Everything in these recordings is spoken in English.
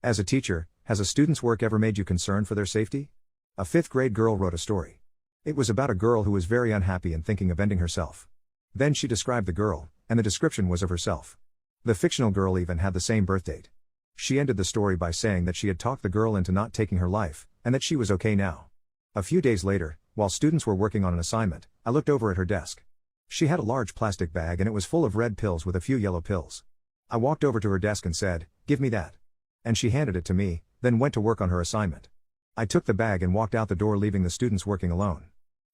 As a teacher, has a student's work ever made you concerned for their safety? A fifth grade girl wrote a story. It was about a girl who was very unhappy and thinking of ending herself. Then she described the girl, and the description was of herself. The fictional girl even had the same birth date. She ended the story by saying that she had talked the girl into not taking her life, and that she was okay now. A few days later, while students were working on an assignment, I looked over at her desk. She had a large plastic bag and it was full of red pills with a few yellow pills. I walked over to her desk and said, "Give me that." And she handed it to me, then went to work on her assignment. I took the bag and walked out the door, leaving the students working alone.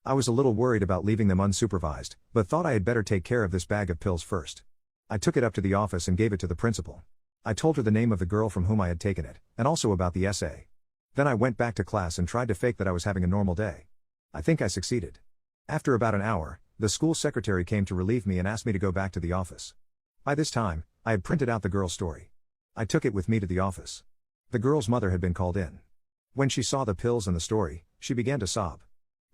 I was a little worried about leaving them unsupervised, but thought I had better take care of this bag of pills first. I took it up to the office and gave it to the principal. I told her the name of the girl from whom I had taken it, and also about the essay. Then I went back to class and tried to fake that I was having a normal day. I think I succeeded. After about an hour, the school secretary came to relieve me and asked me to go back to the office. By this time, I had printed out the girl's story. I took it with me to the office. The girl's mother had been called in. When she saw the pills and the story, she began to sob.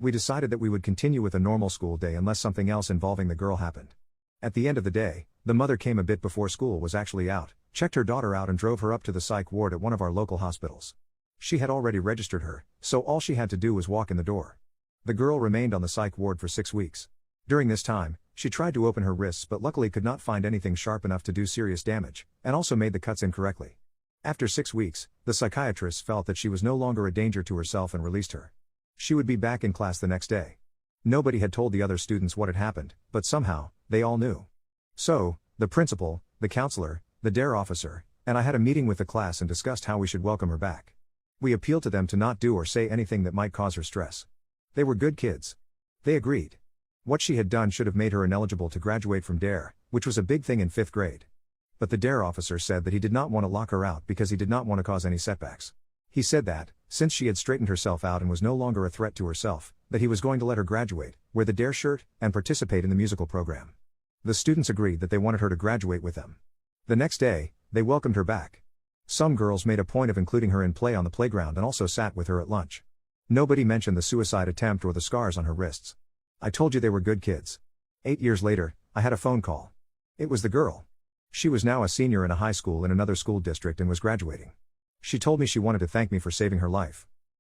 We decided that we would continue with a normal school day unless something else involving the girl happened. At the end of the day, the mother came a bit before school was actually out, checked her daughter out and drove her up to the psych ward at one of our local hospitals. She had already registered her, so all she had to do was walk in the door. The girl remained on the psych ward for 6 weeks. During this time, she tried to open her wrists but luckily could not find anything sharp enough to do serious damage, and also made the cuts incorrectly. After 6 weeks, the psychiatrist felt that she was no longer a danger to herself and released her. She would be back in class the next day. Nobody had told the other students what had happened, but somehow, they all knew. So, the principal, the counselor, the DARE officer, and I had a meeting with the class and discussed how we should welcome her back. We appealed to them to not do or say anything that might cause her stress. They were good kids. They agreed. What she had done should have made her ineligible to graduate from DARE, which was a big thing in 5th grade. But the DARE officer said that he did not want to lock her out because he did not want to cause any setbacks. He said that, since she had straightened herself out and was no longer a threat to herself, that he was going to let her graduate, wear the DARE shirt, and participate in the musical program. The students agreed that they wanted her to graduate with them. The next day, they welcomed her back. Some girls made a point of including her in play on the playground and also sat with her at lunch. Nobody mentioned the suicide attempt or the scars on her wrists. I told you they were good kids. 8 years later, I had a phone call. It was the girl. She was now a senior in a high school in another school district and was graduating. She told me she wanted to thank me for saving her life.